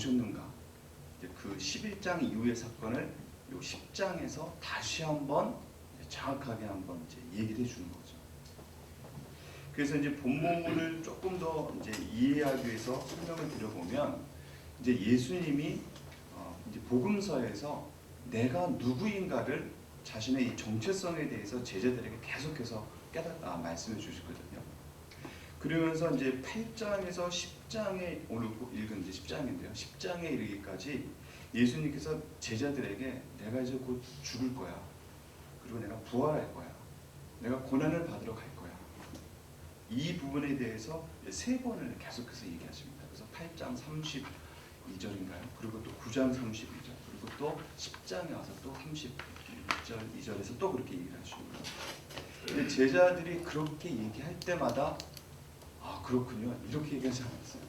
보셨는가? 이제 그 11장 이후의 사건을 요 10장에서 다시 한번 정확하게 한번 이제 얘기를 해주는 거죠. 그래서 이제 본문을 조금 더 이제 이해하기 위해서 설명을 드려보면, 이제 예수님이 이제 복음서에서 내가 누구인가를 자신의 이 정체성에 대해서 제자들에게 계속해서 말씀해 주시거든요. 그러면서 이제 8장에서 10장에 오늘 읽은 이제 10장인데요. 10장에 이르기까지 예수님께서 제자들에게 내가 이제 곧 죽을 거야. 그리고 내가 부활할 거야. 내가 고난을 받으러 갈 거야. 이 부분에 대해서 3번을 계속해서 얘기하십니다. 그래서 8장 32절인가요? 그리고 또 9장 32절, 그리고 또 10장에 와서 또 31절, 2절에서 또 그렇게 얘기를 하시고요. 근데 제자들이 그렇게 얘기할 때마다 아 그렇군요 이렇게 얘기하지 않았어요.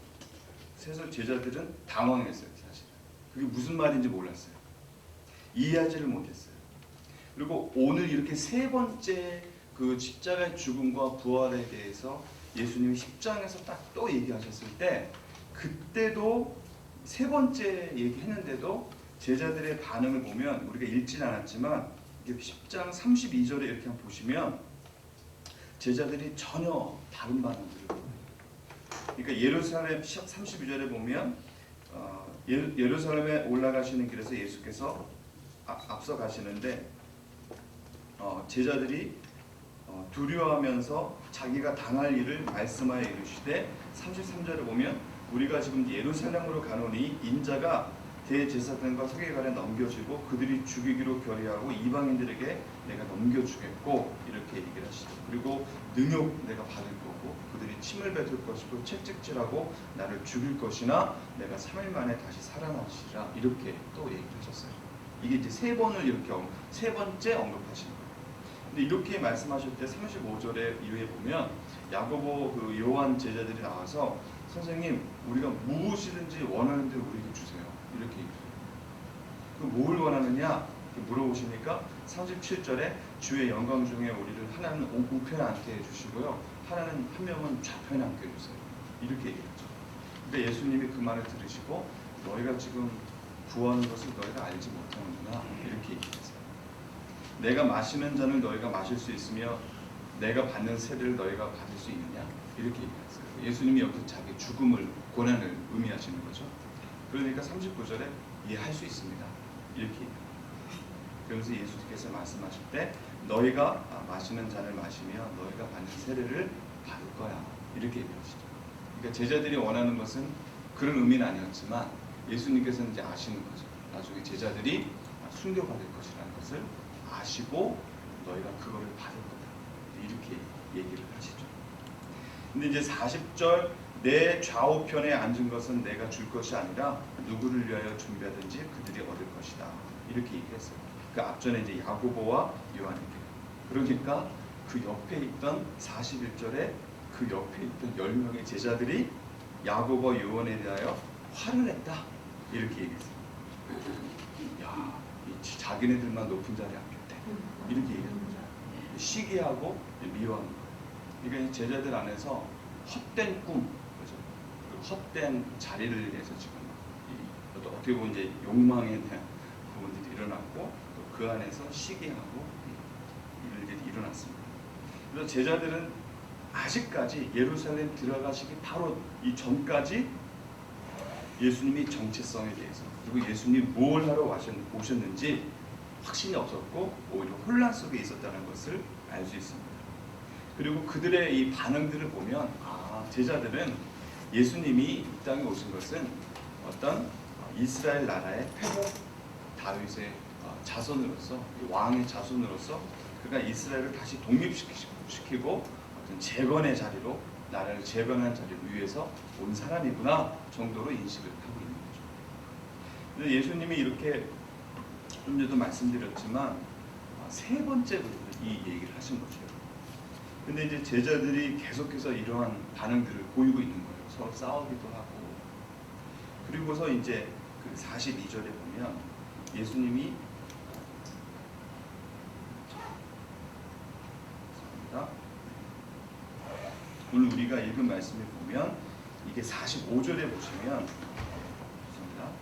그래서 제자들은 당황했어요. 사실 그게 무슨 말인지 몰랐어요. 이해하지를 못했어요. 그리고 오늘 이렇게 3번째 그 십자가의 죽음과 부활에 대해서 예수님이 10장에서 딱 또 얘기하셨을 때, 그때도 3번째 얘기했는데도 제자들의 반응을 보면, 우리가 읽진 않았지만 10장 32절에 이렇게 한번 보시면 제자들이 전혀 다른 반응들을 보여요. 그러니까 예루살렘 32절에 보면 예루살렘에 올라가시는 길에서 예수께서 앞서 가시는데 제자들이 두려워하면서 자기가 당할 일을 말씀하여 이르시되, 33절에 보면 우리가 지금 예루살렘으로 가노니 인자가 대제사장과 서기관에 넘겨지고 그들이 죽이기로 결의하고 이방인들에게 내가 넘겨주겠고 이렇게 얘기를 하시죠. 그리고 능욕 내가 받을 거고 그들이 침을 뱉을 것이고 채찍질하고 나를 죽일 것이나 내가 3일 만에 다시 살아나시리라 이렇게 또 얘기를 하셨어요. 이게 이제 3번을 이렇게 3번째 언급하시는 거예요. 근데 이렇게 말씀하실 때 35절에 이후에 보면 야고보 그 요한 제자들이 나와서 선생님 우리가 무엇이든지 원하는 대로 우리에게 주세요 이렇게 얘기해요. 그 뭘 원하느냐 물어보시니까 37절에 주의 영광 중에 우리를 하나는 우편에 앉게 해주시고요 하나는 한 명은 좌편에 앉게 해주세요 이렇게 얘기했죠. 근데 예수님이 그 말을 들으시고 너희가 지금 구하는 것을 너희가 알지 못하는구나 이렇게 얘기했어요. 내가 마시는 잔을 너희가 마실 수 있으며 내가 받는 세례를 너희가 받을 수 있느냐 이렇게 얘기했어요. 예수님이 여기서 자기 죽음을 고난을 의미하시는 거죠. 그러니까 39절에 이해할 수 있습니다 이렇게 얘기합니다. 그러면서 예수께서 말씀하실 때 너희가 마시는 잔을 마시며 너희가 받는 세례를 받을 거야 이렇게 얘기하시죠. 그러니까 제자들이 원하는 것은 그런 의미는 아니었지만 예수님께서는 이제 아시는 거죠. 나중에 제자들이 순교받을 것이라는 것을 아시고 너희가 그거를 받을 거다 이렇게 얘기를 하시죠. 근데 이제 40절 내 좌우편에 앉은 것은 내가 줄 것이 아니라 누구를 위하여 준비하든지 그들이 얻을 것이다 이렇게 얘기했어요. 그 앞전에 이제 야고보와 요한에게. 그러니까 그 옆에 있던 41절에 그 옆에 있던 10명의 제자들이 야고보와 요한에 대하여 화를 냈다 이렇게 얘기했어요. 야, 자기네들만 높은 자리에 앉겠대 이렇게 얘기하는 거죠. 시기하고 미워하는 거예요. 그러니까 제자들 안에서 헛된 꿈, 그죠? 헛된 자리를 위해서 지금 어떻게 보면 이제 욕망에 대한 부분들이 일어났고 또 그 안에서 시기하고 이런 일들이 일어났습니다. 그래서 제자들은 아직까지 예루살렘 들어가시기 바로 이 전까지 예수님이 정체성에 대해서 그리고 예수님이 뭘 하러 오셨는지 확신이 없었고 오히려 혼란 속에 있었다는 것을 알 수 있습니다. 그리고 그들의 이 반응들을 보면 제자들은 예수님이 이 땅에 오신 것은 어떤 이스라엘 나라의 회복 다윗의 자손으로서 왕의 자손으로서 그가 이스라엘을 다시 독립시키고 어떤 재건의 자리로 나라를 재건하는 자리를 위해서 온 사람이구나 정도로 인식을 하고 있는 거죠. 근데 예수님이 이렇게 좀 전에도 말씀드렸지만 3번째 이 얘기를 하신 거죠. 근데 이제 제자들이 계속해서 이러한 반응들을 보이고 있는 거예요. 서로 싸우기도 하고. 그리고서 이제 그 42절에 보면 예수님이 오늘 우리가 읽은 말씀을 보면 이게 45절에 보시면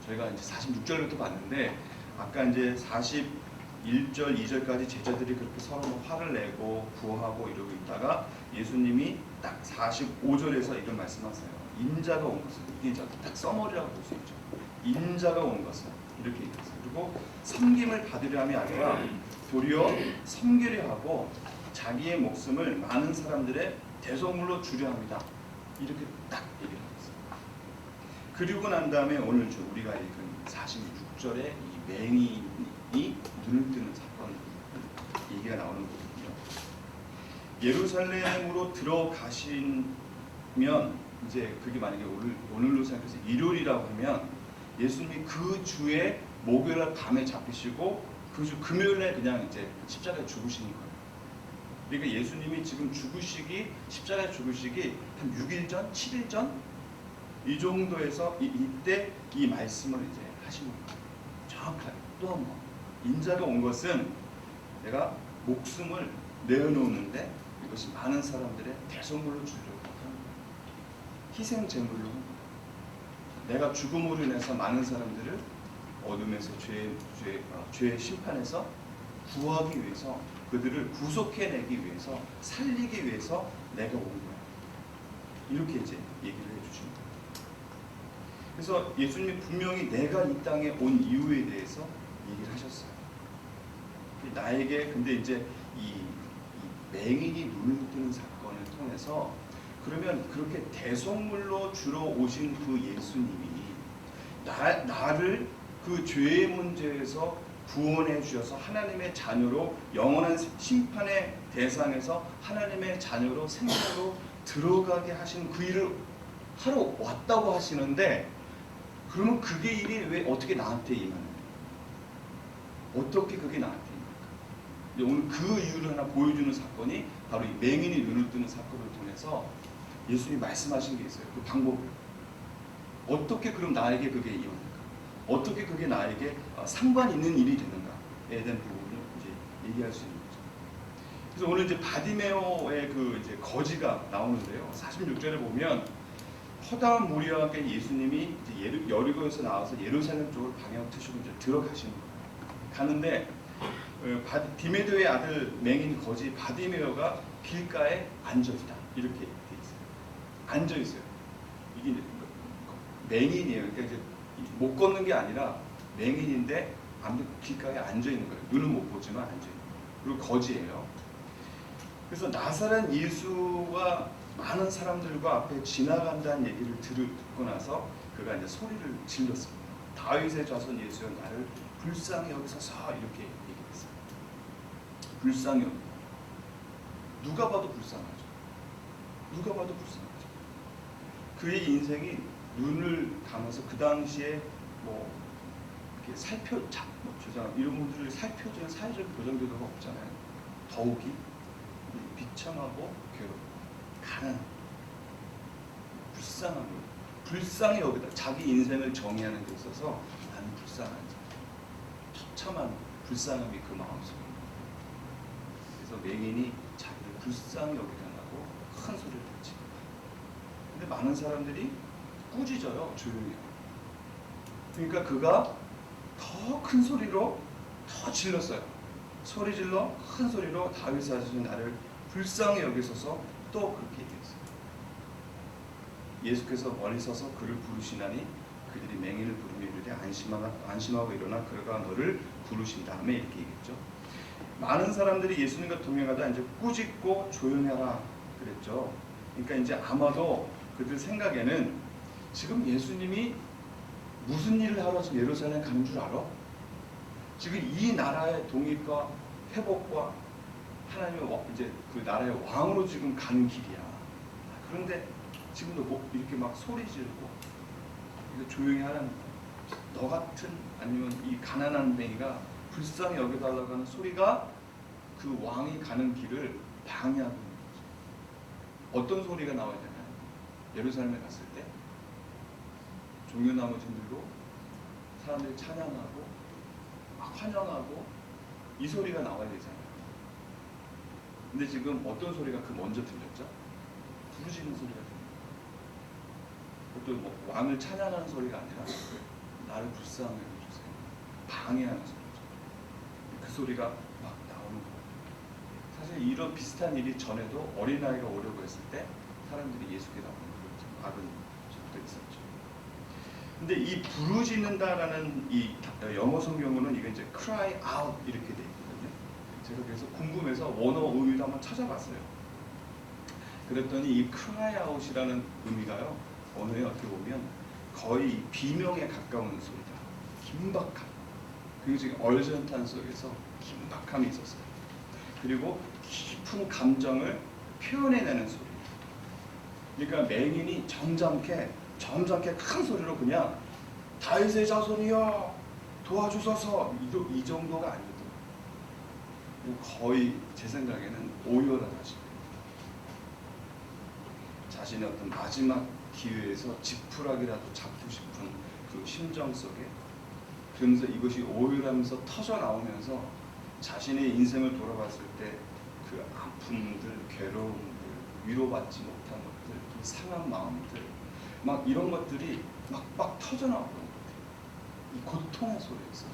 저희가 이제 46절부터 봤는데 아까 이제 41절, 2절까지 제자들이 그렇게 서로 화를 내고 구하고 이러고 있다가 예수님이 딱 45절에서 이런 말씀하세요. 인자가 온 것은, 이게 딱 써머리라고 볼 수 있죠. 인자가 온 것은 이렇게 얘기했어요. 그리고 섬김을 받으려 함이 아니라 도리어 섬기려 하고 자기의 목숨을 많은 사람들의 대속물로 주려 합니다. 이렇게 딱 얘기를 하셨어요. 그리고 난 다음에 오늘 우리가 읽은 46절에 이 맹인이 눈을 뜨는 사건 얘기가 나오는 거거든요. 예루살렘으로 들어가시면 이제 그게 만약에 오늘로 생각해서 일요일이라고 하면 예수님이 그 주에 목요일 밤에 잡히시고 그 주 금요일에 그냥 이제 십자가에 죽으시는 거예요. 그러니까 예수님이 지금 십자가에 죽으시기 한 6일 전, 7일 전 이 정도에서 이때 이 말씀을 이제 하시는 거예요. 정확하게 또 한 번 인자가 온 것은 내가 목숨을 내어놓는데 이것이 많은 사람들의 대속물로 주려고 하는 거예요. 희생 제물로 하는 거예요. 내가 죽음으로 인해서 많은 사람들을 어둠에서 죄의 심판에서 구하기 위해서 그들을 구속해내기 위해서 살리기 위해서 내가 온 거야. 이렇게 이제 얘기를 해주시는 거예요. 그래서 예수님이 분명히 내가 이 땅에 온 이유에 대해서 얘기를 하셨어요. 나에게 근데 이제 이 맹인이 눈을 뜨는 사건을 통해서 그러면 그렇게 대속물로 주러 오신 그 예수님이 나를 그 죄의 문제에서 구원해 주셔서 하나님의 자녀로 영원한 심판의 대상에서 하나님의 자녀로 생명으로 들어가게 하신 그 일을 하러 왔다고 하시는데 그러면 그게 일이 왜 어떻게 나한테 임하는 거예요? 어떻게 그게 나한테 임할까? 오늘 그 이유를 하나 보여주는 사건이 바로 이 맹인이 눈을 뜨는 사건을 통해서 예수님이 말씀하신 게 있어요. 그 방법을 어떻게 그럼 나에게 그게 임하는가? 어떻게 그게 나에게 상관 있는 일이 되는가에 대한 부분을 이제 얘기할 수 있는 거죠. 그래서 오늘 이제 바디메오의 그 이제 거지가 나오는데요. 46절에 보면 허다한 무리와 함께 예수님이 이제 여리고에서 나와서 예루살렘 쪽으로 방향을 트시고 이제 들어가시는 거예요. 가는데 디메도의 아들 맹인 거지 바디메오가 길가에 앉아 있다. 이렇게 돼 있어요. 앉아 있어요. 이게 이제 맹인이에요. 그러니까 이제 못 걷는 게 아니라 맹인인데 길가에 앉아 있는 거예요. 눈은 못 보지만 앉아 있는 거예요. 그리고 거지예요. 그래서 나사렛 예수가 많은 사람들과 앞에 지나간다는 얘기를 듣고 나서 그가 이제 소리를 질렀습니다. 다윗의 자손 예수여 나를 불쌍히 여기소서 이렇게 얘기했어요. 불쌍히 여기. 누가 봐도 불쌍하죠. 누가 봐도 불쌍하죠. 그의 인생이 눈을 감아서 그 당시에 뭐 이렇게 이런 분들을 살펴주는 사회적 교정제도가 없잖아요. 더욱이 비참하고 괴롭고 가난하고 불쌍히 여기다 자기 인생을 정의하는 데 있어서 나는 불쌍한 자, 처참한 불쌍함이 그 마음속에 그래서 맹인이 자기를 불쌍히 여기라고 큰 소리를 듣지. 근데 많은 사람들이 꾸짖어요. 조용히. 그러니까 그가 더 큰 소리로 더 질렀어요. 소리 질러 큰 소리로 다윗의 아들 나를 불쌍히 여기소서 또 그렇게 얘기했어요. 예수께서 멀리 서서 그를 부르시나니 그들이 맹인을 부르며 이르되 안심하고 일어나 그가 너를 부르신 다음에 이렇게 얘기했죠. 많은 사람들이 예수님과 동행하다 이제 꾸짖고 조용해라 그랬죠. 그러니까 이제 아마도 그들 생각에는 지금 예수님이 무슨 일을 하러 지금 예루살렘 가는 줄 알아? 지금 이 나라의 독립과 회복과 하나님의 이제 그 나라의 왕으로 지금 가는 길이야. 그런데 지금도 뭐 이렇게 막 소리 지르고 조용히 하라는 거야. 너 같은 아니면 이 가난한 맹이가 불쌍히 여겨달라고 하는 소리가 그 왕이 가는 길을 방해하고 있는 거죠. 어떤 소리가 나와야 되나요? 예루살렘에 갔을 때 종려나무 흔들고 사람들이 찬양하고 막 환영하고 이 소리가 나와야 되잖아요. 근데 지금 어떤 소리가 그 먼저 들렸죠? 부르짖는 소리가 들려요. 그것도 뭐 왕을 찬양하는 소리가 아니라 나를 말싸움을 해주세요. 방해하는 소리죠. 그 소리가 막 나오는 거예요. 사실 이런 비슷한 일이 전에도 어린아이가 오려고 했을 때 사람들이 예수께 나오는 그런 막은 적도 있었죠. 근데 이 부르짖는다라는 이 영어 성경으로는 이게 이제 cry out 이렇게 돼 있거든요. 제가 그래서 궁금해서 원어 의미도 한번 찾아봤어요. 그랬더니 이 cry out이라는 의미가요, 언어에 어떻게 보면 거의 비명에 가까운 소리다. 긴박함. 그리고 지금 얼전탄 속에서 긴박함이 있었어요. 그리고 깊은 감정을 표현해내는 소리. 그러니까 맹인이 점잖게 큰 소리로 그냥 다윗의 자손이여 도와주소서 이 정도가 아니거든요. 거의 제 생각에는 오열하다시 자신의 어떤 마지막 기회에서 지푸라기라도 잡고 싶은 그 심정 속에, 그러면서 이것이 오열하면서 터져 나오면서 자신의 인생을 돌아봤을 때 그 아픔들, 괴로움들, 위로받지 못한 것들, 그 상한 마음들, 막 이런 것들이 막 터져 나오는 거예요. 이 고통의 소리였어요.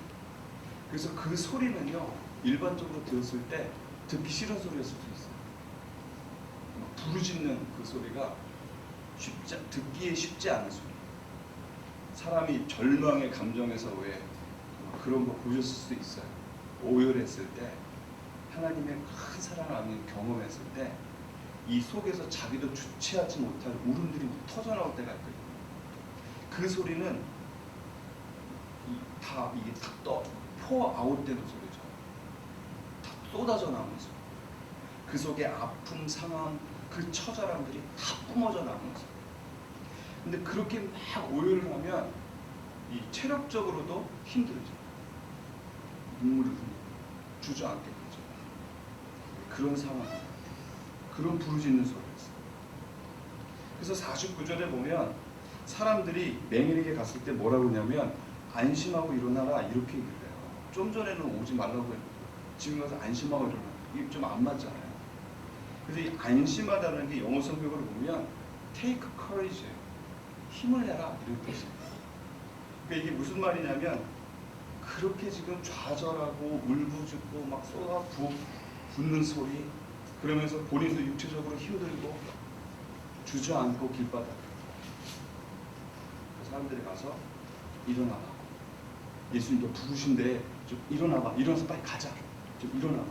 그래서 그 소리는요, 일반적으로 들었을 때 듣기 싫은 소리였을 수 있어요. 부르짖는 그 소리가 듣기에 쉽지 않은 소리. 사람이 절망의 감정에서 왜 그런 거 보셨을 수도 있어요. 오열했을 때, 하나님의 큰 사랑을 경험했을 때, 이 속에서 자기도 주체하지 못할 울음들이 터져 나올 때가 있거든요. 그 소리는 이게 포 아웃되는 소리죠. 다 쏟아져 나오는 소리. 그 속에 아픔, 상황, 그 처절함들이 다 뿜어져 나오는 소리. 근데 그렇게 막 오열을 하면 이 체력적으로도 힘들죠. 눈물을 흘리고 주저앉게 되죠. 그런 상황, 그런 부르짖는 소리였어요. 그래서 49절에 보면 사람들이 맹인에게 갔을 때 뭐라고 하냐면 안심하고 일어나라 이렇게 얘기를 해요. 좀 전에는 오지 말라고 했는데 지금 가서 안심하고 일어나. 이게 좀 안 맞잖아요. 그래서 이 안심하다는 게 영어 성경으로 보면 take courage, 힘을 내라 이런 뜻이에요. 그러니까 이게 무슨 말이냐면 그렇게 지금 좌절하고 울부짖고 막 쏟아 붓는 소리, 그러면서 본인도 육체적으로 힘들고 주저앉고 길바닥, 사람들이 가서 일어나봐, 예수님도 부르신데 좀 일어나봐, 일어나서 빨리 가자, 좀 일어나봐,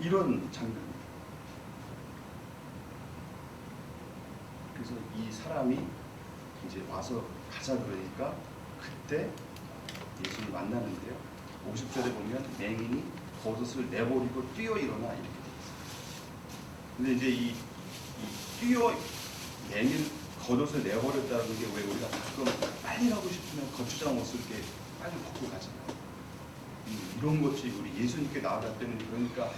이런 장면. 그래서 이 사람이 이제 와서 가자 그러니까 그때 예수님 만나는데요, 50절에 보면 맹인이 겉옷을 내버리고 뛰어 일어나 이렇게 되어 있어요. 근데 이제 이 뛰어 맹인 겉옷을 내버렸다는 게 왜 우리가 가끔 빨리 가고 싶으면 거추장 옷을 이렇게 빨리 벗고 가잖아요. 이런 것이 우리 예수님께 나아갈 때는 그러니까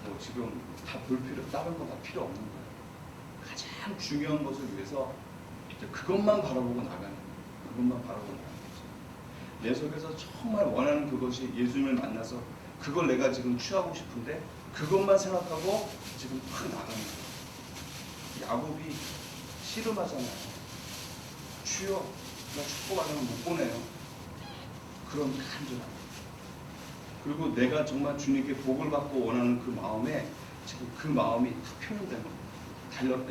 뭐 지금 다 볼 필요, 다른 거 다 필요 없는 거예요. 가장 중요한 것을 위해서 그것만 바라보고 나가는 거예요. 그것만 바라보고 나가는 거죠. 내 속에서 정말 원하는 그것이 예수님을 만나서 그걸 내가 지금 취하고 싶은데 그것만 생각하고 지금 막 나가는 거예요. 야곱이 씨름하잖아요. 주여, 나 축복하면 못 보내요. 그런 간절함. 그리고 내가 정말 주님께 복을 받고 원하는 그 마음에 지금 그 마음이 다 표현되는 거예요.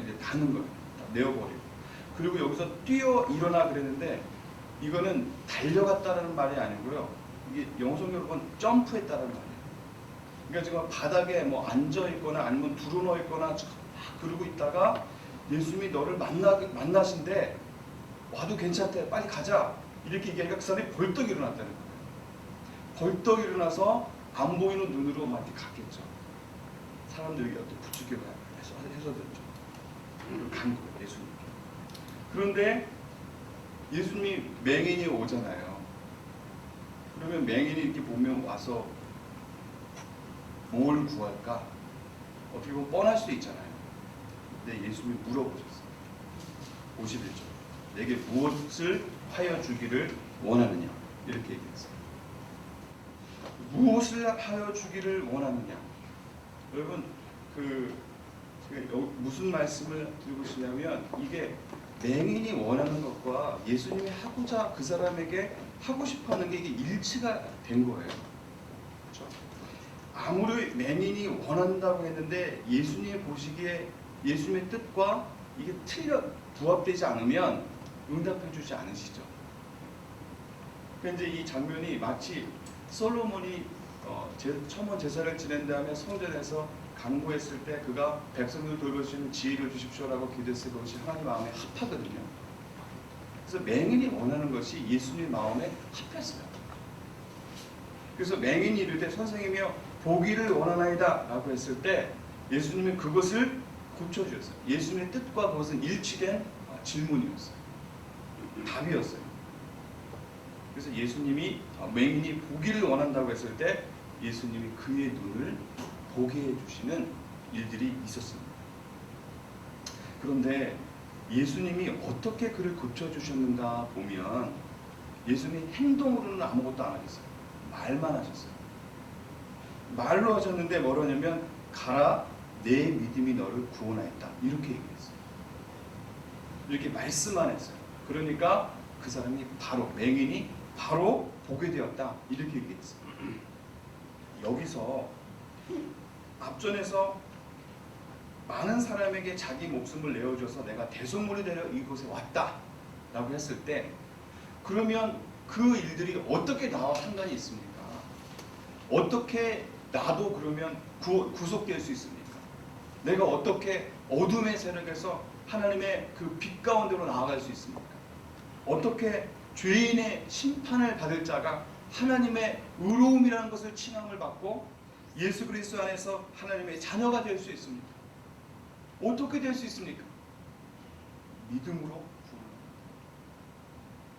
이제 닿는 거예요. 다 내어버리고. 그리고 여기서 뛰어 일어나 그랬는데 이거는 달려갔다는 말이 아니고요. 이게 영어 성경으로 보면 점프했다는 말이에요. 그러니까 지금 바닥에 뭐 앉아 있거나 아니면 드러누워 있거나 그러고 있다가 예수님이 너를 만나신데 와도 괜찮대, 빨리 가자 이렇게 얘기하니까 그 사람이 벌떡 일어났다는 거예요. 벌떡 일어나서 안 보이는 눈으로 막 이렇게 갔겠죠. 사람들에게 어떻게 부추겨 해서됐죠. 간 거예요, 예수님께. 그런데 예수님이 맹인이 오잖아요. 그러면 맹인이 이렇게 보면 와서 뭘 구할까? 어떻게 보면 뻔할 수도 있잖아요. 근데 예수님이 물어보셨어요. 51절. 내게 무엇을 하여 주기를 원하느냐? 이렇게 얘기했어요. 무엇을 하여 주기를 원하느냐? 여러분, 무슨 말씀을 드리고 싶냐면 이게 맹인이 원하는 것과 예수님이 하고자 그 사람에게 하고 싶어하는 게 이게 일치가 된 거예요. 그렇죠? 아무리 맹인이 원한다고 했는데 예수님이 보시기에 예수님의 뜻과 이게 부합되지 않으면 응답해 주지 않으시죠. 그런데 이 장면이 마치 솔로몬이 천원 제사를 지낸 다음에 성전에서 간구했을 때 그가 백성들 돌볼 수 있는 지혜를 주십시오라고 기도했을 것이 하나님 마음에 합하거든요. 그래서 맹인이 원하는 것이 예수님 마음에 합했어요. 그래서 맹인이 이를 때 선생님이여 보기를 원하나이다 라고 했을 때 예수님은 그것을 고쳐주셨어요. 예수님의 뜻과 그것은 일치된 질문이었어요. 답이었어요. 그래서 예수님이 맹인이 보기를 원한다고 했을 때 예수님이 그의 눈을 보게 해주시는 일들이 있었습니다. 그런데 예수님이 어떻게 그를 고쳐주셨는가 보면 예수님이 행동으로는 아무것도 안 하셨어요. 말만 하셨어요. 말로 하셨는데 뭐라냐면 가라 내 믿음이 너를 구원하였다 이렇게 얘기했어요. 이렇게 말씀만 했어요. 그러니까 그 사람이 바로 맹인이 바로 보게 되었다 이렇게 얘기했어요. 여기서 앞전에서 많은 사람에게 자기 목숨을 내어줘서 내가 대속물이 되려 이곳에 왔다 라고 했을 때 그러면 그 일들이 어떻게 나와 상관이 있습니까? 어떻게 나도 그러면 구속될 수 있습니까? 내가 어떻게 어둠의 세력에서 하나님의 그 빛 가운데로 나아갈 수 있습니까? 어떻게 죄인의 심판을 받을 자가 하나님의 의로움이라는 것을 칭함을 받고 예수 그리스도 안에서 하나님의 자녀가 될 수 있습니까? 어떻게 될 수 있습니까? 믿음으로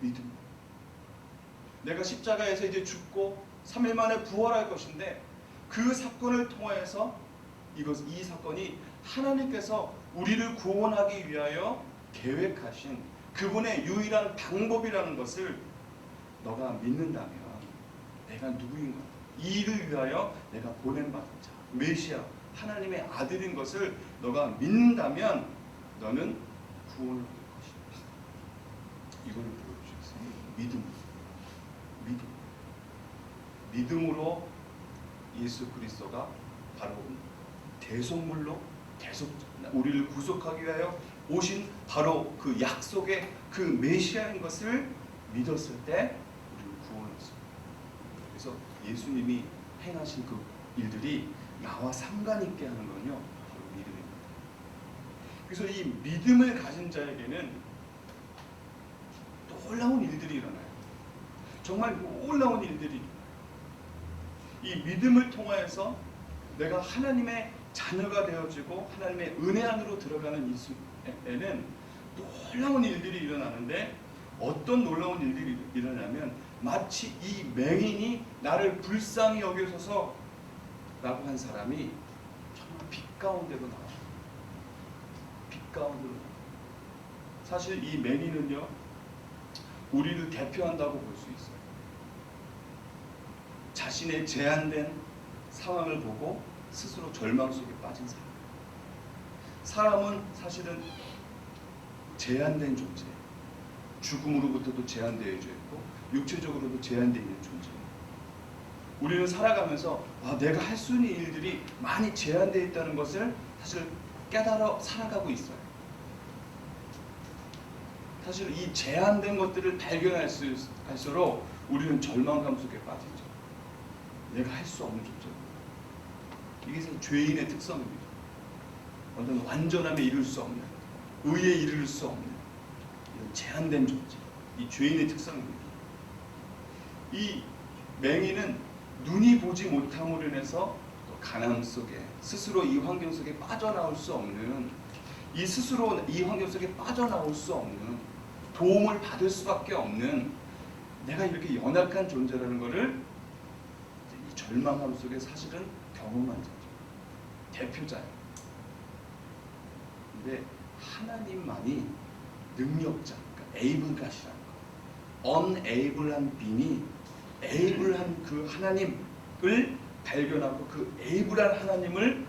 믿음. 내가 십자가에서 이제 죽고 3일 만에 부활할 것인데 그 사건을 통하여서 이 사건이 하나님께서 우리를 구원하기 위하여 계획하신 그분의 유일한 방법이라는 것을 너가 믿는다면 내가 누구인가? 이 일을 위하여 내가 보낸받은 자, 메시아, 하나님의 아들인 것을 너가 믿는다면 너는 구원을 얻을 것이다. 이걸 보여주셨어요. 믿음으로 예수 그리스도가 바로 대속물로 우리를 구속하기 위하여 오신 바로 그 약속의 그 메시아인 것을 믿었을 때 우리를 구원했습니다. 그래서 예수님이 행하신 그 일들이 나와 상관 있게 하는 건요 바로 믿음입니다. 그래서 이 믿음을 가진 자에게는 놀라운 일들이 일어나요. 정말 놀라운 일들이 이 믿음을 통하여서 내가 하나님의 자녀가 되어지고 하나님의 은혜 안으로 들어가는 이에는 놀라운 일들이 일어나는데 어떤 놀라운 일들이 일어나냐면 마치 이 맹인이 나를 불쌍히 여겨서서 라고 한 사람이 정말 빛 가운데로 나와요. 빛 가운데로 나와요. 사실 이 맹인은요 우리를 대표한다고 볼 수 있어요. 자신의 제한된 상황을 보고 스스로 절망 속에 빠진 사람. 사람은 사실은 제한된 존재예요. 죽음으로부터도 제한되어져 있고 육체적으로도 제한되어 있는 존재예요. 우리는 살아가면서 내가 할 수 있는 일들이 많이 제한되어 있다는 것을 사실 깨달아 살아가고 있어요. 사실 이 제한된 것들을 발견할수록 우리는 절망감 속에 빠지죠. 내가 할 수 없는 존재입니다. 이게 죄인의 특성입니다. 어떤 완전함에 이룰 수 없는, 의에 이룰 수 없는 이런 제한된 존재, 이 죄인의 특성입니다. 이 맹인은 눈이 보지 못함으로 인해서 또 가난 속에 스스로 이 환경 속에 빠져나올 수 없는 스스로 이 환경 속에 빠져나올 수 없는 도움을 받을 수밖에 없는 내가 이렇게 연약한 존재라는 것을 이 절망함 속에 사실은 경험한 자죠. 대표자예요. 근데 하나님만이 능력자, 그러니까 에이블갓이라는 거. unable한 being이 에이블한 그 하나님을 발견하고 그 에이블한 하나님을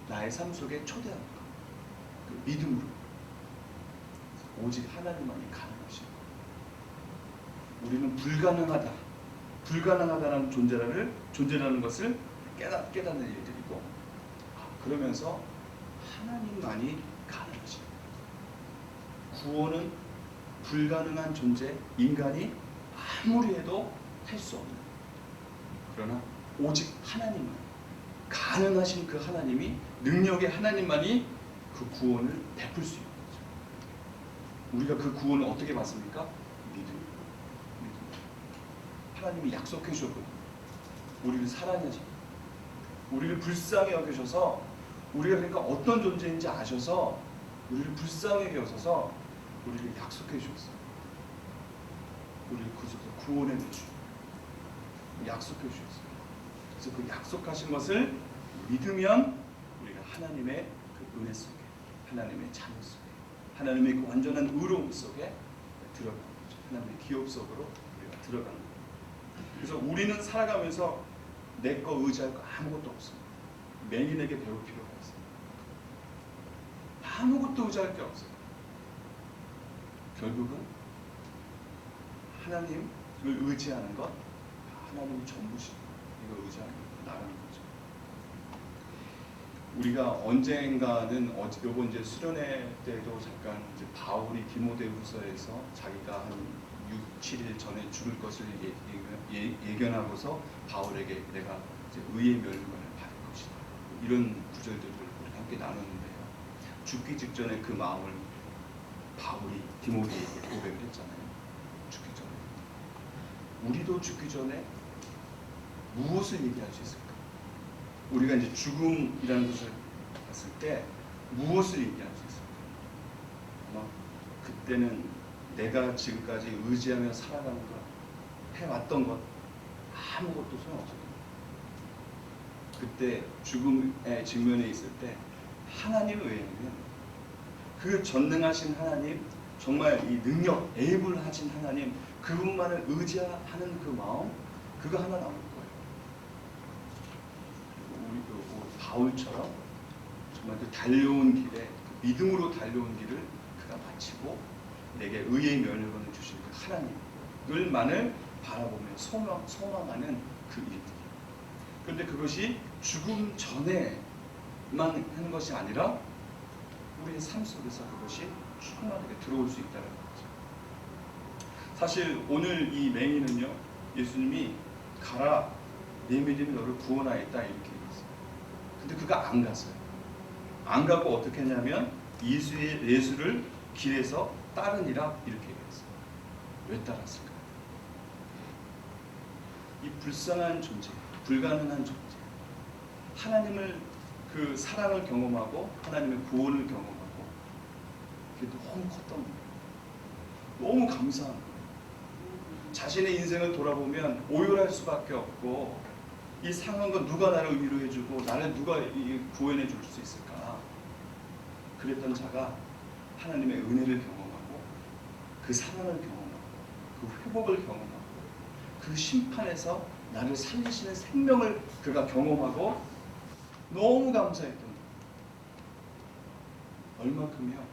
나의 삶 속에 초대하는 거. 그 믿음으로. 오직 하나님만이 가능하신 거예요. 우리는 불가능하다는 존재라는 것을 깨닫는 일들이고, 그러면서 하나님만이 가능하신 거예요. 구원은 불가능한 존재, 인간이 아무리 해도 할 수 없는, 그러나 오직 하나님만, 가능하신 그 하나님이, 능력의 하나님만이 그 구원을 베풀 수 있는 거죠. 우리가 그 구원을 어떻게 받습니까? 믿음. 하나님이 약속해 주셨거든요. 우리를 사랑하지, 우리를 불쌍히 여기셔서, 우리가 그러니까 어떤 존재인지 아셔서 우리를 불쌍히 여기셔서 우리를 약속해 주셨어요. 우리를 구원해 주시고 약속해 주셨어요. 그래서 그 약속하신 것을 믿으면 우리가 하나님의 그 은혜 속에, 하나님의 자녀 속에, 하나님의 그 완전한 의로움 속에 들어가는 거죠. 하나님의 기업 속으로 우리가 들어가는 거예요. 그래서 우리는 살아가면서 내 거 의지할 거 아무것도 없습니다. 맹인에게 배울 필요가 없어요. 아무것도 의지할 게 없어요. 결국은 하나님을 의지하는 것, 하나님이 전부시고 이거 의지하는 것, 나라는 거죠. 우리가 언젠가는 요번 이제 수련회 때도 잠깐 이제 바울이 디모데후서에서 자기가 한 6, 7일 전에 죽을 것을 예견하고서 바울에게 내가 이제 의의 멸류관을 받을 것이다, 이런 구절들을 우리 함께 나눴는데요. 죽기 직전에 그 마음을 바울이 디모데에게 고백을 했잖아요. 죽기 전에. 우리도 죽기 전에 무엇을 얘기할 수 있을까? 우리가 이제 죽음이라는 것을 봤을 때 무엇을 얘기할 수 있을까? 아마 그때는 내가 지금까지 의지하며 살아가는 것, 해왔던 것 아무것도 소용없어요. 그때 죽음의 직면에 있을 때 하나님 외에는, 그 전능하신 하나님, 정말 이 능력, 에이블하신 하나님, 그분만을 의지하는 그 마음, 그거 하나 남을 거예요. 우리 바울처럼 정말 그 달려온 길에, 그 믿음으로 달려온 길을 그가 마치고 내게 의의 멸류관을 주신 그 하나님을만을 바라보며 소망하는 그 일들이에요. 그런데 그것이 죽음 전에만 하는 것이 아니라 우리의 삶 속에서 그것이 충만하게 들어올 수 있다는 거죠. 사실 오늘 이 맹인은요, 예수님이 가라, 내 믿음이 너를 구원하였다, 이렇게 얘기했어요. 근데 그가 안 갔어요. 안 가고 어떻게 했냐면 예수를 길에서 따르니라, 이렇게 얘기했어요. 왜 따랐을까요? 이 불쌍한 존재, 불가능한 존재, 하나님을 그 사랑을 경험하고 하나님의 구원을 경험하고, 그게 너무 컸던 거예요. 너무 감사한 거예요. 자신의 인생을 돌아보면 오열할 수밖에 없고, 이 상황과 누가 나를 위로해주고 나를 누가 구원해 줄 수 있을까? 그랬던 자가 하나님의 은혜를 경험하고, 그 사랑을 경험하고, 그 회복을 경험하고, 그 심판에서 나를 살리시는 생명을 그가 경험하고 너무 감사했던 거예요. 얼마큼이요?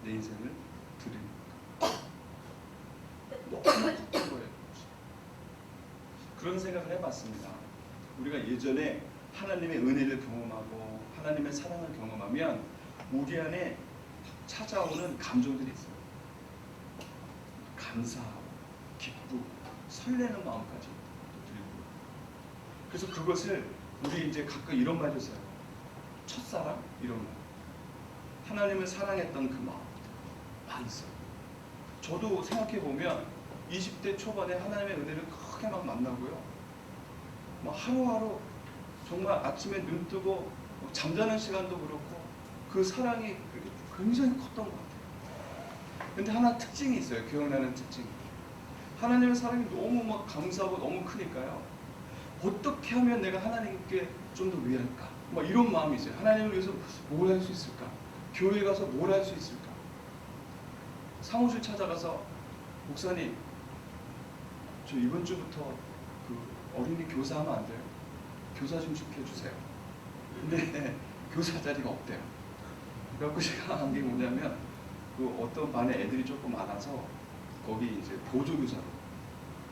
내 인생을 드립니다. 너무 컸던 거예요. 그런 생각을 해봤습니다. 우리가 예전에 하나님의 은혜를 경험하고 하나님의 사랑을 경험하면 우리 안에 찾아오는 감정들이 있어요. 감사하고 기쁘고 설레는 마음까지 들고, 그래서 그것을 우리 이제 가끔 이런 말을 써요. 첫사랑? 이런 말. 하나님을 사랑했던 그 마음 많이 써요. 저도 생각해보면 20대 초반에 하나님의 은혜를 크게 막 만나고요, 막 하루하루 정말 아침에 눈 뜨고 잠자는 시간도 그렇고 그 사랑이 굉장히 컸던 것 같아요. 근데 하나 특징이 있어요. 기억나는 특징이. 하나님의 사랑이 너무 막 감사하고 너무 크니까요, 어떻게 하면 내가 하나님께 좀 더 위할까, 막 이런 마음이 있어요. 하나님을 위해서 뭘 할 수 있을까? 교회 가서 뭘 할 수 있을까? 사무실 찾아가서 목사님, 저 이번 주부터 그 어린이 교사하면 안 돼요? 교사 좀 시켜주세요. 근데 교사 자리가 없대요. 그래갖고 제가 한 게 뭐냐면 그 어떤 반에 애들이 조금 많아서 거기 이제 보조교사로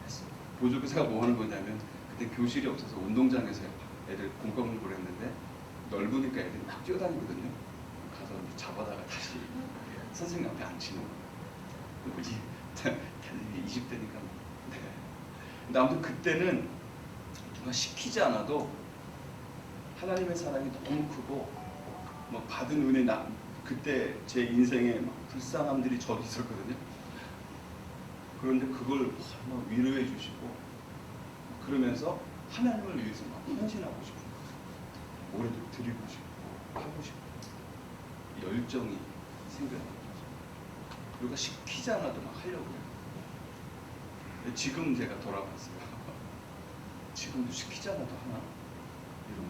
했어요. 보조교사가 뭐 하는 거냐면 그때 교실이 없어서 운동장에서 애들 공과 공부를 했는데 넓으니까 애들이 막 뛰어다니거든요. 가서 이제 잡아다가 다시 선생님 앞에 앉히는 거예요. 우리 20대니까. 네. 근데 아무튼 그때는 누가 시키지 않아도 하나님의 사랑이 너무 크고 뭐 받은 은혜 그때 제 인생에 막 불쌍함들이 저기 있었거든요. 그런데 그걸 막 위로해 주시고 그러면서 하나님을 위해서 막 헌신하고 싶은 거예요. 올해도 드리고 싶고 하고 싶고 열정이 생겨나요. 누가 시키지 않아도 막 하려고요. 지금 제가 돌아봤어요. 지금도 시키지 않아도 하나? 이런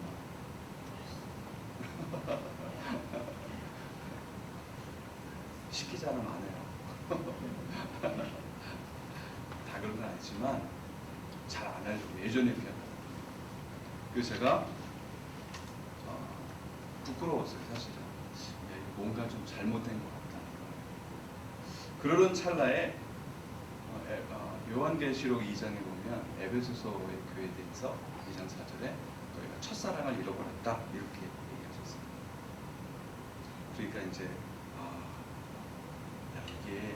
말. 시키지 않으면 안 해요. 다 그런 건 아니지만 잘 안 하려고 예전에 비하면. 그래서 제가 부끄러웠어요. 사실은. 뭔가 좀 잘못된 것 같다. 그러던 찰나에 요한계시록 2장에 보면 에베소서의 교회에 대해서 2장 4절에 너희가 첫사랑을 잃어버렸다 이렇게 얘기하셨어요. 그러니까 이제 이게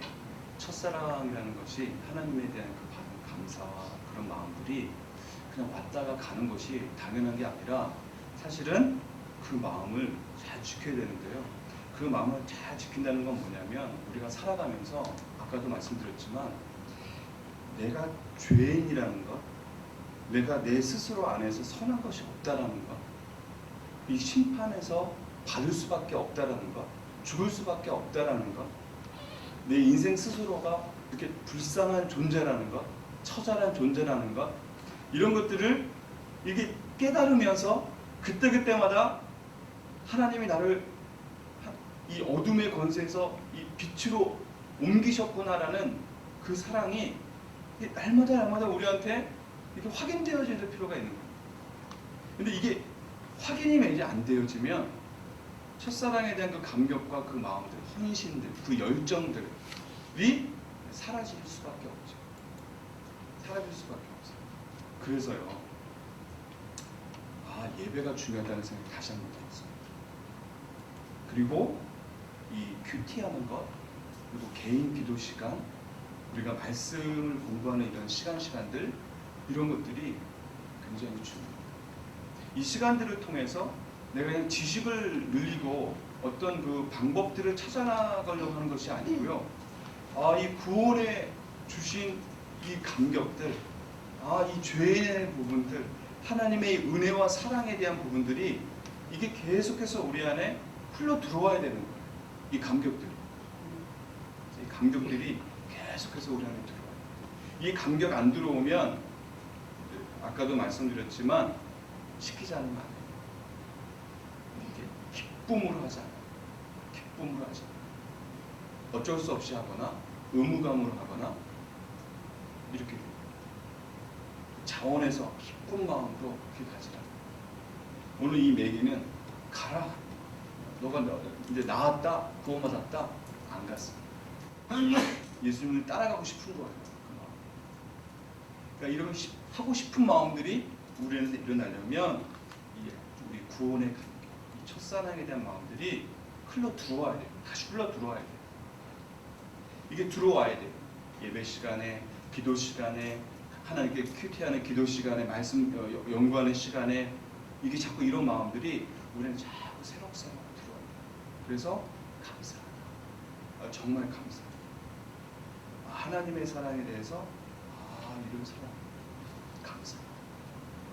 첫사랑이라는 것이 하나님에 대한 그 받은 감사와 그런 마음들이 그냥 왔다가 가는 것이 당연한 게 아니라 사실은 그 마음을 잘 지켜야 되는데요. 그 마음을 잘 지킨다는 건 뭐냐면 우리가 살아가면서 아까도 말씀드렸지만 내가 죄인이라는 것, 내가 내 스스로 안에서 선한 것이 없다라는 것, 이 심판에서 받을 수밖에 없다라는 것, 죽을 수밖에 없다라는 것, 내 인생 스스로가 이렇게 불쌍한 존재라는 것, 처절한 존재라는 것, 이런 것들을 이게 깨달으면서 그때그때마다 하나님이 나를 이 어둠의 권세에서 이 빛으로 옮기셨구나라는 그 사랑이 날마다 우리한테 이렇게 확인되어질 필요가 있는 거예요. 근데 이게 확인이 매일 안 되어지면 첫사랑에 대한 그 감격과 그 마음들, 헌신들, 그 열정들이 사라질 수밖에 없죠. 사라질 수밖에 없어요. 그래서요. 예배가 중요하다는 생각이 다시 한번 들었어요. 그리고 이 큐티하는 것, 그리고 개인 기도 시간, 우리가 말씀을 공부하는 이런 시간들, 이런 것들이 굉장히 중요해요. 이 시간들을 통해서 내가 그냥 지식을 늘리고 어떤 그 방법들을 찾아나가려고 하는 것이 아니고요. 이 구원에 주신 이 감격들, 이 죄의 부분들, 하나님의 은혜와 사랑에 대한 부분들이 이게 계속해서 우리 안에 흘러 들어와야 되는 거예요. 이 감격들이. 이 감격들이 계속해서 우리 안에 들어와요. 이 감격 안 들어오면 아까도 말씀드렸지만 시키지 않으면 안 돼요. 이게 기쁨으로 하지 않아요. 기쁨으로 하지 않아요. 어쩔 수 없이 하거나 의무감으로 하거나 이렇게 돼요. 자원에서 기쁜 마음으로 그렇게 가지라. 오늘 이 매기는 가라. 너가 이제 나았다, 구원받았다, 안 갔어. 예수님을 따라가고 싶은 거예요. 그러니까 이런 하고 싶은 마음들이 우리한테 일어나려면 우리 구원의 감격, 이 첫사랑에 대한 마음들이 흘러 들어와야 돼요. 다시 흘러 들어와야 돼요. 이게 들어와야 돼요. 예배 시간에, 기도 시간에, 하나님께 큐티하는 기도 시간에, 말씀 연구하는 시간에 이게 자꾸 이런 마음들이 우리는 자꾸 새록새록 들어와요. 그래서 감사하다. 정말 감사하다. 하나님의 사랑에 대해서 이런 사랑 감사하다.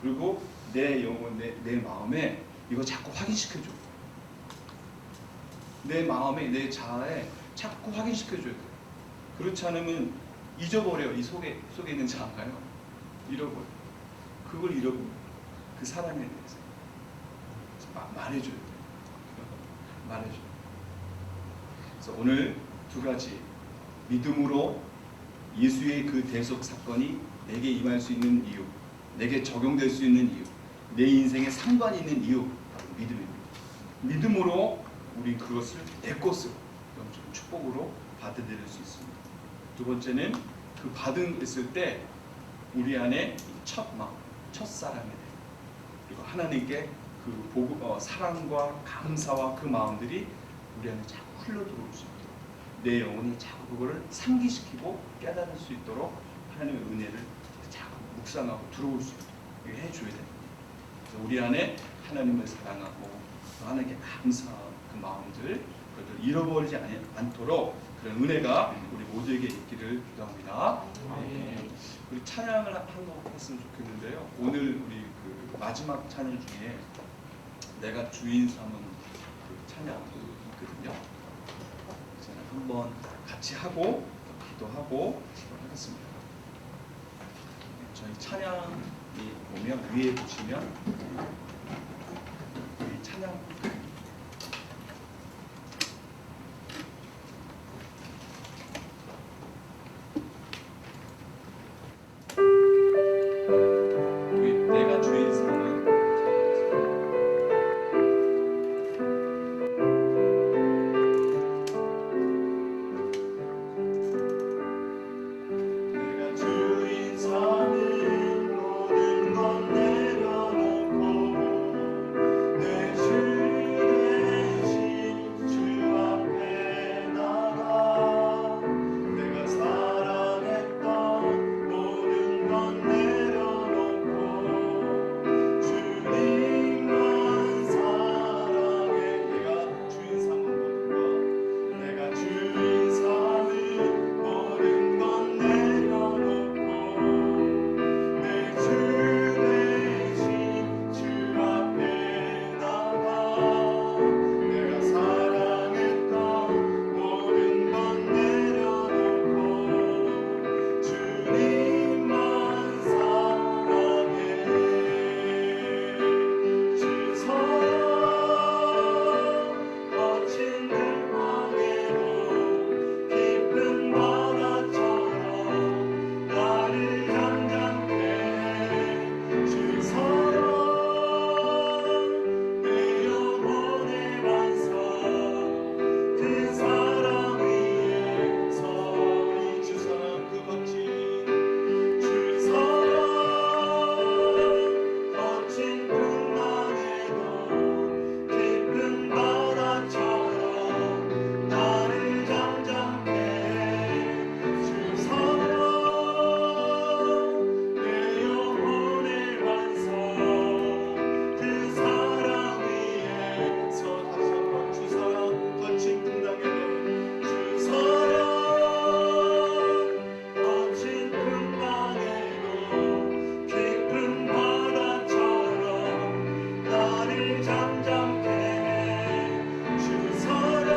그리고 내 영혼, 내 마음에 이거 자꾸 확인시켜줘. 내 마음에, 내 자아에 자꾸 확인시켜줘야 돼. 그렇지 않으면 잊어버려. 이 속에 있는 자아가요. 잃어버려. 그걸 잃어버려. 그 사랑에 대해서 말해줘야 돼. 말해줘. 그래서 오늘 두 가지 믿음으로 예수의 그 대속 사건이 내게 임할 수 있는 이유, 내게 적용될 수 있는 이유, 내 인생에 상관이 있는 이유, 바로 믿음입니다. 믿음으로 우리 그것을 내 것으로 영접. 축복으로 받아들일 수 있습니다. 두 번째는 그 받았을 때 우리 안에 첫 마음, 첫사랑이 돼요. 그리고 하나님께 그 사랑과 감사와 그 마음들이 우리 안에 자꾸 흘러 들어올 수 있도록, 내 영혼이 자꾸 그거를 상기시키고 깨달을 수 있도록 하나님의 은혜를 자꾸 묵상하고 들어올 수 있도록 해줘야 됩니다. 그래서 우리 안에 하나님을 사랑하고 하나님께 감사한 그 마음들, 그것을 잃어버리지 않도록 그런 은혜가 우리 모두에게 있기를 기도합니다. 네. 우리 찬양을 한번 했으면 좋겠는데요. 오늘 우리 그 마지막 찬양 중에 내가 주인 삼은 그 찬양이 있거든요. 그래서 한번 같이 하고 기도하고 하겠습니다. 저희 찬양이 보면 위에 보시면 이 찬양 내가 주인 삼은 내가 주인 삼은 모든 것 내려놓고 내 주 대신 주 앞에 나가 내가 사랑했던 모든 것 내려놓고 주님만 사랑해. 내가 주인 삼은 모든 것, 내가 주인 삼은 모든 것 내려놓고 내 주 대신 주 앞에 나가 내가 사랑했던 모든 것 내려놓고 주님만 사랑해. 주 사랑 거친 들방에도 깊은 바다처럼 나를 잠잠해. 주 사랑 내 영혼의 반석 그 사랑 위에 서리. 주 사랑 그 거친 주 사랑 거친 풍랑에도 깊은 바다처럼 나를 잠잠해. 주 사랑 내 영혼의 반석 그 사랑 위에서. 다시 한번 주 사랑 거친 풍랑에도 주 사랑 거친 풍랑에도 깊은 바다처럼 나를 잠잠해. 주 사랑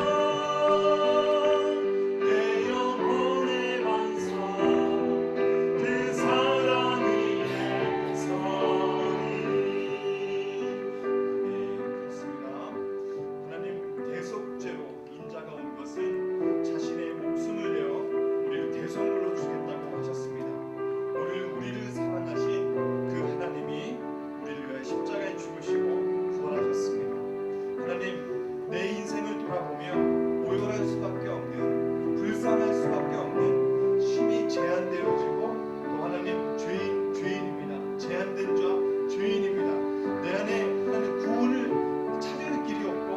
내 영혼의 반석 그 사랑 위에 서리. 네, 그렇습니다. 하나님 대속죄로 인자가 온 것은 자신의 목숨을 내어 우리를 대속물로 주겠다고 하셨습니다. 오늘 우리를 사랑하신 그 하나님이 우리를 위해 십자가에 죽으시고 부활하셨습니다. 하나님, 내 인생을 돌아보면 오열할 수밖에 없는, 불쌍할 수밖에 없는, 힘이 제한되어지고 또 하나님 죄인입니다. 제한된 자 죄인입니다. 내 안에 하나님 구원을 찾을 길이 없고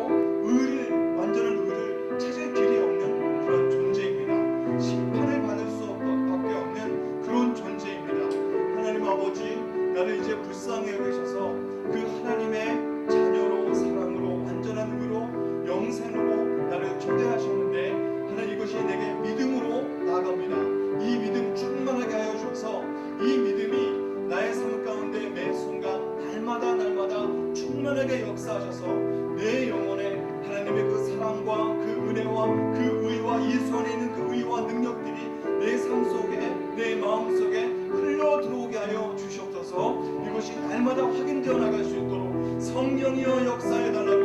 완전한 의를 찾을 길이 없는 그런 존재입니다. 심판을 받을 수밖에 없는 그런 존재입니다. 하나님 아버지, 나를 이제 불쌍히 여기셔서 그 하나님의 자녀로, 사랑으로, 완전한 의로, 영생으로 나를 초대하셨는데, 하나님 이것이 내게 믿음으로 나아갑니다. 이 믿음 충만하게 하여 주셔서 이 믿음이 나의 삶 가운데 매 순간 날마다 충만하게 역사하셔서 내 영혼에 하나님의 그 사랑과 그 은혜와 그 의와 예수 안에 있는 그 의와 능력들이 내 삶 속에, 내 마음 속에 흘러 들어오게 하여 주시옵소서. 이것이 날마다 확인되어 나갈 수 있도록 성령이여 역사해 달라고